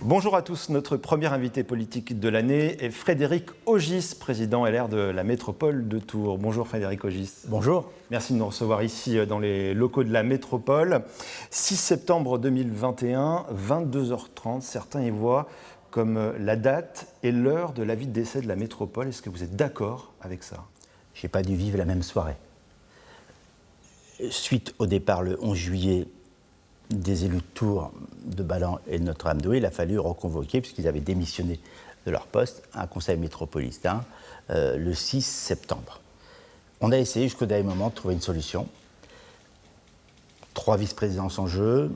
Bonjour à tous, notre premier invité politique de l'année est Frédéric Ogis, président LR de la métropole de Tours. Bonjour Frédéric Ogis. Bonjour. Merci de nous recevoir ici dans les locaux de la métropole. 6 septembre 2021, 22h30, certains y voient comme la date et l'heure de l'avis de décès de la métropole. Est-ce que vous êtes d'accord avec ça? Je n'ai pas dû vivre la même soirée. Suite au départ le 11 juillet des élus de Tours, de Ballan et de Notre-Dame-de-Haut, il a fallu reconvoquer, puisqu'ils avaient démissionné de leur poste, un conseil métropolitain le 6 septembre. On a essayé jusqu'au dernier moment de trouver une solution. 3 vice-présidences en jeu.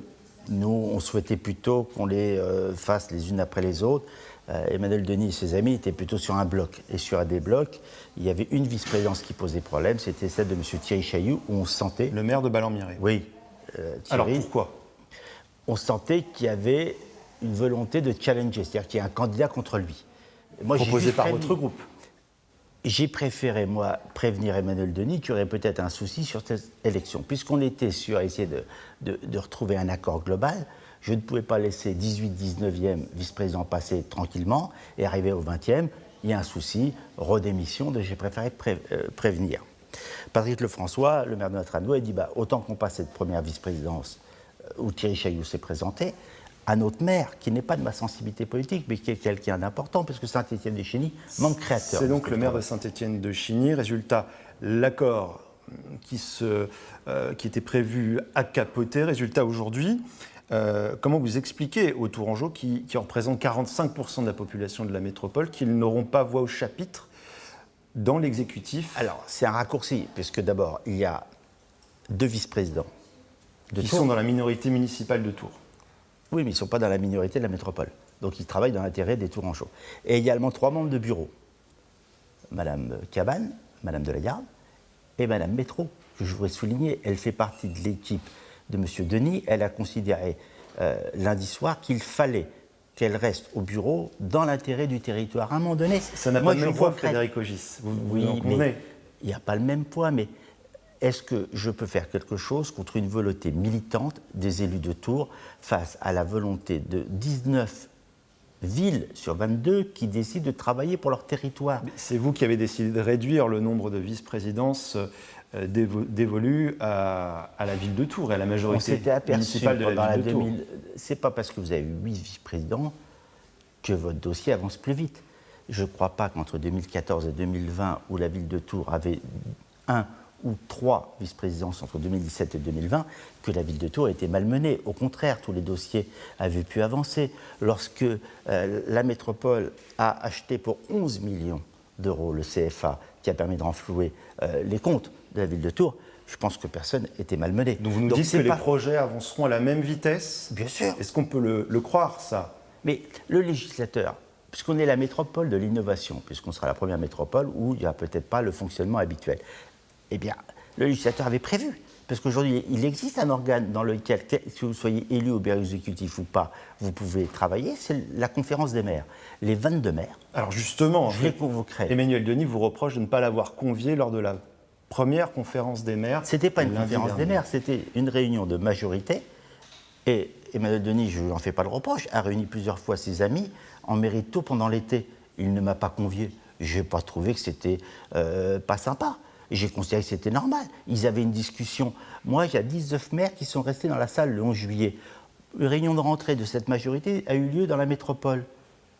Nous, on souhaitait plutôt qu'on les fasse les unes après les autres. Emmanuel Denis et ses amis étaient plutôt sur un bloc. Et sur un des blocs, il y avait une vice-présidence qui posait problème, c'était celle de M. Thierry Chailloux, où on sentait... Le maire de Ballan-Miré. Oui. Thierry, alors pourquoi? On sentait qu'il y avait une volonté de challenger, c'est-à-dire qu'il y a un candidat contre lui. Moi, proposé par votre groupe. J'ai préféré, moi, prévenir Emmanuel Denis qu'il y aurait peut-être un souci sur cette élection. Puisqu'on était sur essayer de retrouver un accord global, je ne pouvais pas laisser 18, 19e vice-président passer tranquillement et arriver au 20e. Il y a un souci, redémission, j'ai préféré prévenir. Patrick Lefrançois, le maire de Notre-Dame-de-Haut, a dit autant qu'on passe cette première vice-présidence où Thierry Chailloux s'est présenté, un autre maire qui n'est pas de ma sensibilité politique, mais qui est quelqu'un d'important, parce que Saint-Étienne-de-Chigny manque créateur. C'est donc le maire de Saint-Étienne-de-Chigny. Résultat, l'accord qui était prévu a capoté. Résultat, aujourd'hui, comment vous expliquez aux Tourangeaux, qui représentent 45% de la population de la métropole, qu'ils n'auront pas voix au chapitre dans l'exécutif? Alors, c'est un raccourci, puisque d'abord, il y a 2 vice-présidents qui sont dans la minorité municipale de Tours. Oui, mais ils ne sont pas dans la minorité de la métropole. Donc, ils travaillent dans l'intérêt des Tourangeaux. Et également 3 membres de bureau. Madame Cabane, Madame Delagarde et Madame Métro, que je voudrais souligner. Elle fait partie de l'équipe de M. Denis. Elle a considéré lundi soir qu'il fallait qu'elle reste au bureau dans l'intérêt du territoire. À un moment donné... Ça n'a pas le même poids, Frédéric Ogis. Oui, mais il n'y a pas le même poids, mais... Est-ce que je peux faire quelque chose contre une volonté militante des élus de Tours face à la volonté de 19 villes sur 22 qui décident de travailler pour leur territoire? C'est vous qui avez décidé de réduire le nombre de vice-présidences dévolues à la ville de Tours et à la majorité municipale de la ville de Tours. C'est pas parce que vous avez 8 vice-présidents que votre dossier avance plus vite. Je ne crois pas qu'entre 2014 et 2020, où la ville de Tours avait 1 ou 3 vice-présidences entre 2017 et 2020, que la ville de Tours a été malmenée. Au contraire, tous les dossiers avaient pu avancer. Lorsque la métropole a acheté pour 11 millions d'euros le CFA, qui a permis de renflouer les comptes de la ville de Tours, je pense que personne n'était malmené. Donc vous nous dites que les projets avanceront à la même vitesse? Bien sûr. Est-ce qu'on peut le croire, ça? Mais le législateur, puisqu'on est la métropole de l'innovation, puisqu'on sera la première métropole où il n'y a peut-être pas le fonctionnement habituel, eh bien, le législateur avait prévu. Parce qu'aujourd'hui, il existe un organe dans lequel, que vous soyez élu au bureau exécutif ou pas, vous pouvez travailler, c'est la conférence des maires. Les 22 maires. Alors justement, je les convoquerai. Emmanuel Denis vous reproche de ne pas l'avoir convié lors de la première conférence des maires. Ce n'était pas une conférence des maires, c'était une réunion de majorité. Et Emmanuel Denis, je ne lui en fais pas le reproche, a réuni plusieurs fois ses amis en mairie de Tours pendant l'été. Il ne m'a pas convié. Je n'ai pas trouvé que c'était pas sympa. J'ai considéré que c'était normal. Ils avaient une discussion. Moi, il y a 19 maires qui sont restés dans la salle le 11 juillet. Une réunion de rentrée de cette majorité a eu lieu dans la métropole.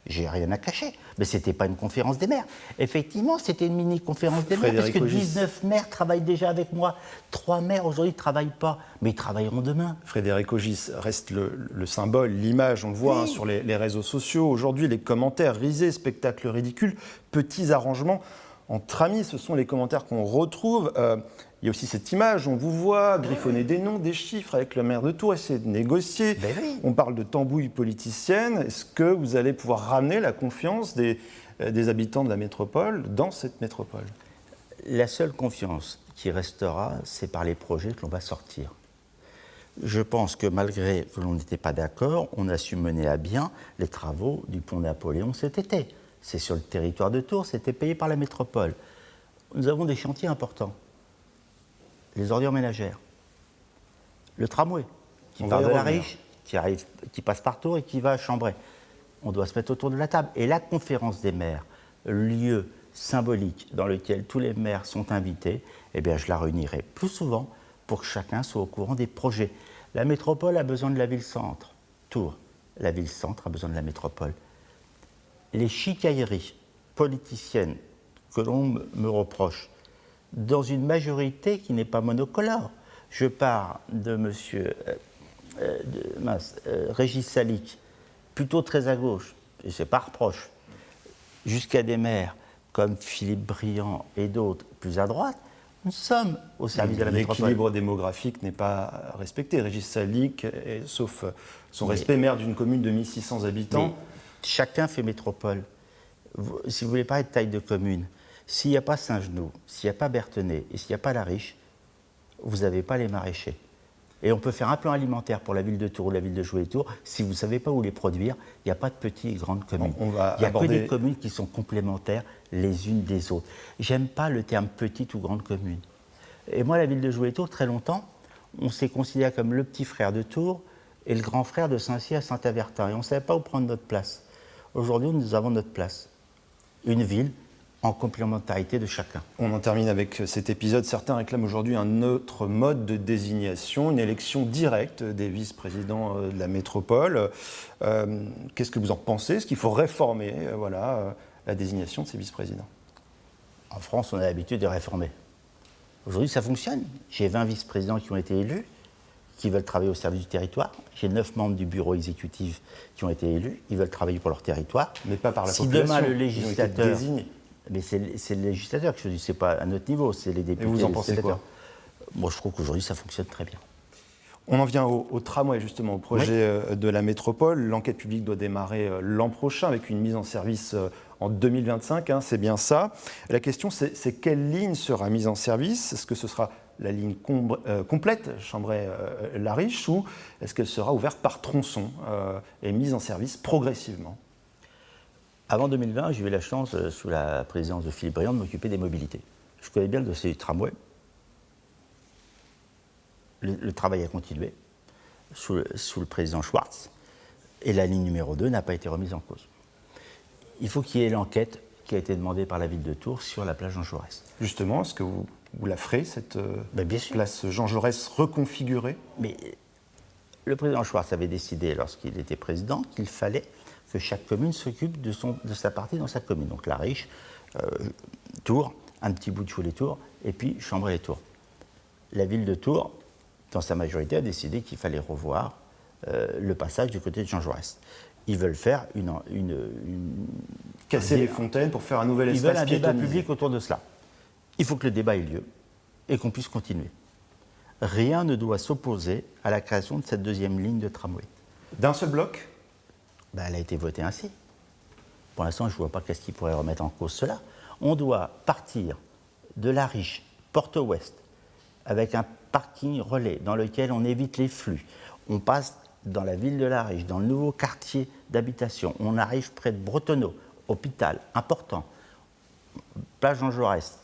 J'ai rien à cacher. Mais ce n'était pas une conférence des maires. Effectivement, c'était une mini-conférence des maires, parce que 19 maires travaillent déjà avec moi. 3 maires, aujourd'hui, ne travaillent pas, mais ils travailleront demain. Frédéric Ogis reste le symbole, l'image, on le voit sur les réseaux sociaux. Aujourd'hui, les commentaires risés, spectacles ridicules, petits arrangements. Entre amis, ce sont les commentaires qu'on retrouve. Il y a aussi cette image, on vous voit griffonner des noms, des chiffres avec le maire de Tours, essayer de négocier. Oui. On parle de tambouille politicienne. Est-ce que vous allez pouvoir ramener la confiance des habitants de la métropole dans cette métropole? La seule confiance qui restera, c'est par les projets que l'on va sortir. Je pense que malgré que l'on n'était pas d'accord, on a su mener à bien les travaux du pont Napoléon cet été. C'est sur le territoire de Tours, c'était payé par la métropole. Nous avons des chantiers importants. Les ordures ménagères, le tramway qui part de la Riche, qui passe par Tours et qui va à Chambray. on doit se mettre autour de la table. Et la conférence des maires, lieu symbolique dans lequel tous les maires sont invités, eh bien, je la réunirai plus souvent pour que chacun soit au courant des projets. La métropole a besoin de la ville-centre, Tours. La ville-centre a besoin de la métropole. Les chicailleries politiciennes que l'on me reproche, dans une majorité qui n'est pas monocolore. Je pars de M. Régis Salic, plutôt très à gauche, et ce n'est pas reproche, jusqu'à des maires comme Philippe Briand et d'autres plus à droite. Nous sommes au service de la métropole. L'équilibre démographique n'est pas respecté. Régis Salic, sauf son respect, maire d'une commune de 1600 habitants. Chacun fait métropole. Si vous voulez parler de taille de commune, s'il n'y a pas Saint-Genoux, s'il n'y a pas Berthenay et s'il n'y a pas La Riche, vous n'avez pas les maraîchers. Et on peut faire un plan alimentaire pour la ville de Tours ou la ville de Joué-Tours. Si vous ne savez pas où les produire, il n'y a pas de petites et grandes communes. Il n'y a que des communes qui sont complémentaires les unes des autres. J'aime pas le terme petite ou grande commune. Et moi, la ville de Joué-Tours, très longtemps, on s'est considéré comme le petit frère de Tours et le grand frère de Saint-Cyr à Saint-Avertin. Et on ne savait pas où prendre notre place. Aujourd'hui, nous avons notre place. Une ville en complémentarité de chacun. On en termine avec cet épisode. Certains réclament aujourd'hui un autre mode de désignation, une élection directe des vice-présidents de la métropole. Qu'est-ce que vous en pensez? Est-ce qu'il faut réformer la désignation de ces vice-présidents? En France, on a l'habitude de réformer. Aujourd'hui, ça fonctionne. J'ai 20 vice-présidents qui ont été élus, qui veulent travailler au service du territoire. J'ai 9 membres du bureau exécutif qui ont été élus. Ils veulent travailler pour leur territoire. Mais pas par la population. Si demain, le législateur... Ils ont été désignés. Mais c'est le législateur que je dis, c'est pas à notre niveau, c'est les députés. Et vous en pensez quoi? Moi, je trouve qu'aujourd'hui, ça fonctionne très bien. On en vient au tramway, justement, au projet de la métropole. L'enquête publique doit démarrer l'an prochain avec une mise en service en 2025, c'est bien ça. La question, c'est quelle ligne sera mise en service? Est-ce que ce sera la ligne complète, Chambray-La Riche, ou est-ce qu'elle sera ouverte par tronçon et mise en service progressivement? Avant 2020, j'ai eu la chance, sous la présidence de Philippe Briand, de m'occuper des mobilités. Je connais bien le dossier du tramway. Le travail a continué sous le président Schwartz, et la ligne numéro 2 n'a pas été remise en cause. Il faut qu'il y ait l'enquête qui a été demandée par la ville de Tours sur la place Jean Jaurès. Justement, est-ce que vous la ferez, cette bien sûr. Place Jean Jaurès reconfigurée? Mais le président Schwartz avait décidé, lorsqu'il était président, qu'il fallait que chaque commune s'occupe de sa partie dans sa commune. Donc La Riche, Tours, un petit bout de Cholet-Tours, et puis Chambray-les-Tours. La ville de Tours, dans sa majorité, a décidé qu'il fallait revoir le passage du côté de Jean Jaurès. Ils veulent faire casser les fontaines pour faire un nouvel espace piétonnisé. Ils veulent un débat public autour de cela. Il faut que le débat ait lieu et qu'on puisse continuer. Rien ne doit s'opposer à la création de cette deuxième ligne de tramway. D'un seul bloc? Elle a été votée ainsi. Pour l'instant, je ne vois pas qu'est-ce qui pourrait remettre en cause cela. On doit partir de La Riche, Porte-Ouest, avec un parking relais dans lequel on évite les flux. On passe dans la ville de La Riche, dans le nouveau quartier d'habitation. On arrive près de Bretonneau, hôpital important, place Jean Jaurès.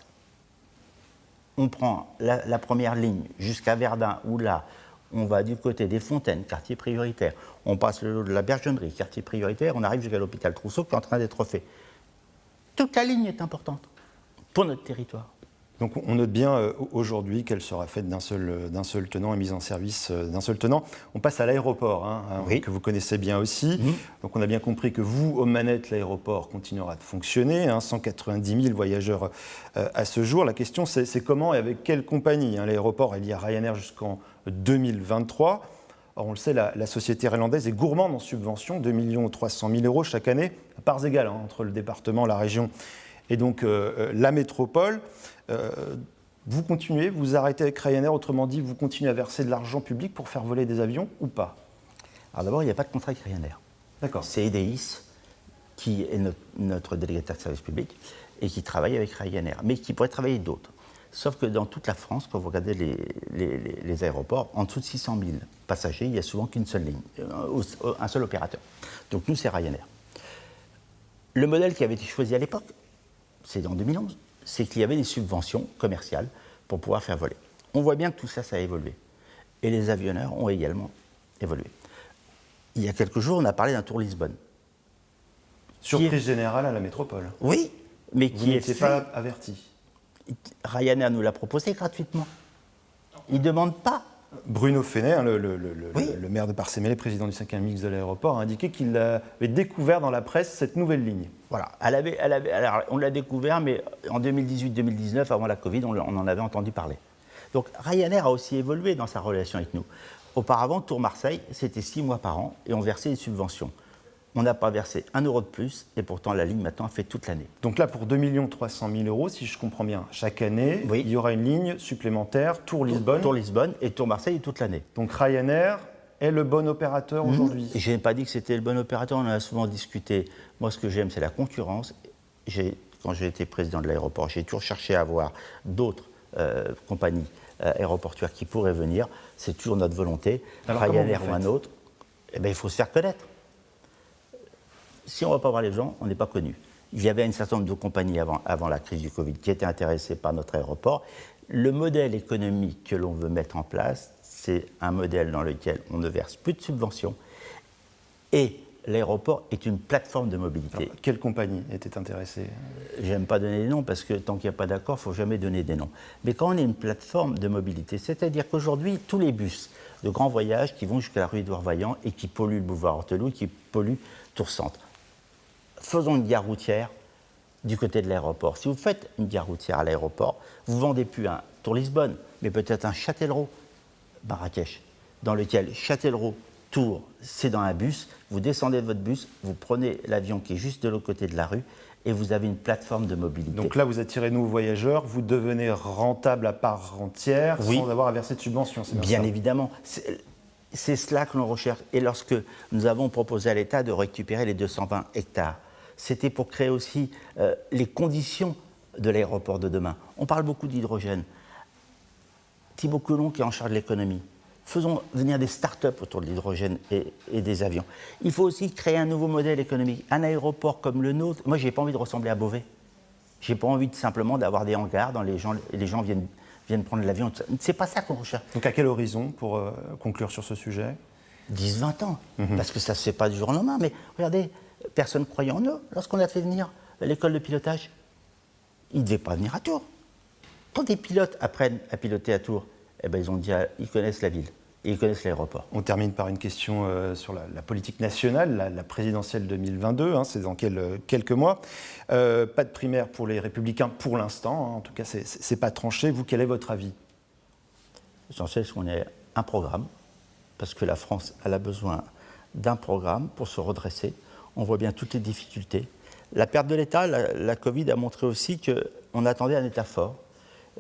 On prend la première ligne jusqu'à Verdun, où là, on va du côté des Fontaines, quartier prioritaire. On passe le long de la Bergennerie, quartier prioritaire. On arrive jusqu'à l'hôpital Trousseau qui est en train d'être fait. Toute la ligne est importante pour notre territoire. Donc on note bien aujourd'hui qu'elle sera faite d'un seul tenant et mise en service d'un seul tenant. On passe à l'aéroport, que vous connaissez bien aussi. Donc on a bien compris que vous, aux manettes, l'aéroport continuera de fonctionner. 190 000 voyageurs à ce jour. La question c'est comment et avec quelle compagnie? L'aéroport est lié à Ryanair jusqu'en 2023. Or, on le sait, la société irlandaise est gourmande en subventions, 2 300 000 € chaque année, à parts égales entre le département, la région et donc la métropole. Vous continuez, vous arrêtez avec Ryanair, autrement dit, vous continuez à verser de l'argent public pour faire voler des avions ou pas? Alors d'abord, il n'y a pas de contrat avec Ryanair. D'accord. C'est EDIS qui est notre délégataire de service public et qui travaille avec Ryanair, mais qui pourrait travailler d'autres. Sauf que dans toute la France, quand vous regardez les aéroports, en dessous de 600 000 passagers, il n'y a souvent qu'une seule ligne, un seul opérateur. Donc nous, c'est Ryanair. Le modèle qui avait été choisi à l'époque, c'est en 2011, c'est qu'il y avait des subventions commerciales pour pouvoir faire voler. On voit bien que tout ça, ça a évolué. Et les avionneurs ont également évolué. Il y a quelques jours, on a parlé d'un tour Lisbonne. Surprise générale à la métropole. Oui, mais Vous qui est n'étiez fait. pas averti. Ryanair nous l'a proposé gratuitement. Il ne demande pas. Bruno Fenet, hein, Oui. le maire de Parcé-Mélé, président du 5e mix de l'aéroport, a indiqué qu'il avait découvert dans la presse cette nouvelle ligne. Voilà, alors, on l'a découvert, mais en 2018-2019, avant la Covid, on en avait entendu parler. Donc Ryanair a aussi évolué dans sa relation avec nous. Auparavant, Tours-Marseille, c'était 6 mois par an et on versait des subventions. On n'a pas versé 1 euro de plus et pourtant la ligne maintenant fait toute l'année. Donc là, pour 2 300 000 euros, si je comprends bien, chaque année, Oui. il y aura une ligne supplémentaire, Tours-Lisbonne. Tours-Lisbonne et Tours-Marseille toute l'année. Donc Ryanair est le bon opérateur aujourd'hui. Je n'ai pas dit que c'était le bon opérateur, on en a souvent discuté. Moi, ce que j'aime, c'est la concurrence. Quand j'ai été président de l'aéroport, j'ai toujours cherché à avoir d'autres compagnies aéroportuaires qui pourraient venir. C'est toujours notre volonté. Alors, Ryanair comment ou vous un autre, eh ben, il faut se faire connaître. Si on ne va pas voir les gens, on n'est pas connu. Il y avait un certain nombre de compagnies avant la crise du Covid qui étaient intéressées par notre aéroport. Le modèle économique que l'on veut mettre en place, c'est un modèle dans lequel on ne verse plus de subventions et l'aéroport est une plateforme de mobilité. Alors, quelle compagnie était intéressée? J'aime pas donner des noms parce que tant qu'il n'y a pas d'accord, il ne faut jamais donner des noms. Mais quand on est une plateforme de mobilité, c'est-à-dire qu'aujourd'hui, tous les bus de grands voyages qui vont jusqu'à la rue Édouard Vaillant et qui polluent le boulevard Hortelou, qui polluent Tours-Centre, faisons une gare routière du côté de l'aéroport. Si vous faites une gare routière à l'aéroport, vous ne vendez plus un Tours-Lisbonne, mais peut-être un Châtellerault-Marrakech, dans lequel Châtellerault-Tours, c'est dans un bus, vous descendez de votre bus, vous prenez l'avion qui est juste de l'autre côté de la rue, et vous avez une plateforme de mobilité. Donc là, vous attirez de nouveaux voyageurs, vous devenez rentable à part entière Oui. sans avoir à verser de subventions. C'est Bien ça évidemment. C'est cela que l'on recherche. Et lorsque nous avons proposé à l'État de récupérer les 220 hectares, c'était pour créer aussi les conditions de l'aéroport de demain. On parle beaucoup d'hydrogène. Thibaut Coulon qui est en charge de l'économie. Faisons venir des start-up autour de l'hydrogène et des avions. Il faut aussi créer un nouveau modèle économique. Un aéroport comme le nôtre, moi je n'ai pas envie de ressembler à Beauvais. Je n'ai pas envie simplement d'avoir des hangars dans les gens viennent prendre l'avion. C'est pas ça qu'on recherche. Donc à quel horizon pour conclure sur ce sujet? 10-20 ans, parce que ça ne se fait pas du jour au lendemain. Mais regardez, personne ne croyait en eux lorsqu'on a fait venir l'école de pilotage. Ils ne devaient pas venir à Tours. Quand des pilotes apprennent à piloter à Tours, eh ben, ils connaissent la ville et ils connaissent l'aéroport. On termine par une question sur la politique nationale, la présidentielle 2022, hein, c'est dans quelques mois. Pas de primaire pour les Républicains pour l'instant, hein, en tout cas c'est pas tranché. Vous, quel est votre avis? L'essentiel, c'est qu'on ait un programme, parce que la France, elle a besoin d'un programme pour se redresser. On voit bien toutes les difficultés. La perte de l'État, la Covid a montré aussi qu'on attendait un État fort,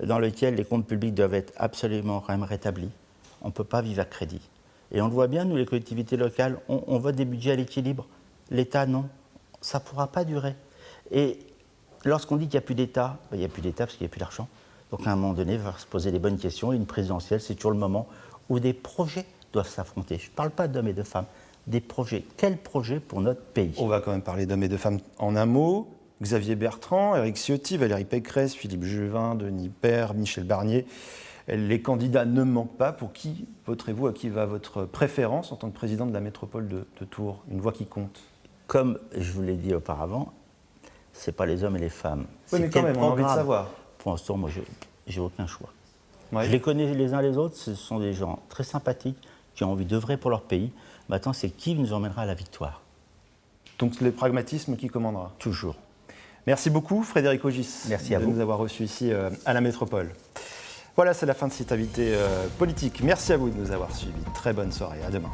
dans lequel les comptes publics doivent être absolument quand même rétablis. On ne peut pas vivre à crédit. Et on le voit bien, nous, les collectivités locales, on vote des budgets à l'équilibre. L'État, non. Ça ne pourra pas durer. Et lorsqu'on dit qu'il n'y a plus d'État, ben, il n'y a plus d'État parce qu'il n'y a plus d'argent. Donc à un moment donné, il va falloir se poser les bonnes questions. Et une présidentielle, c'est toujours le moment où des projets doivent s'affronter. Je ne parle pas d'hommes et de femmes, des projets. Quels projets pour notre pays? On va quand même parler d'hommes et de femmes en un mot. Xavier Bertrand, Éric Ciotti, Valérie Pécresse, Philippe Juvin, Denis Père, Michel Barnier. Les candidats ne manquent pas. Pour qui voterez-vous? À qui va votre préférence en tant que président de la métropole de Tours? Une voix qui compte. Comme je vous l'ai dit auparavant, ce n'est pas les hommes et les femmes. Oui, mais quand même, on a envie de savoir. Pour l'instant, moi, j'ai aucun choix. Ouais. Je les connais les uns les autres, ce sont des gens très sympathiques, qui ont envie d'œuvrer pour leur pays. Maintenant, c'est qui nous emmènera à la victoire? Donc c'est le pragmatisme qui commandera. Toujours. Merci beaucoup, Frédéric Ogis, Merci à de vous. nous avoir reçus ici à la Métropole. Voilà, c'est la fin de cette invité politique. Merci à vous de nous avoir suivis. Très bonne soirée. À demain.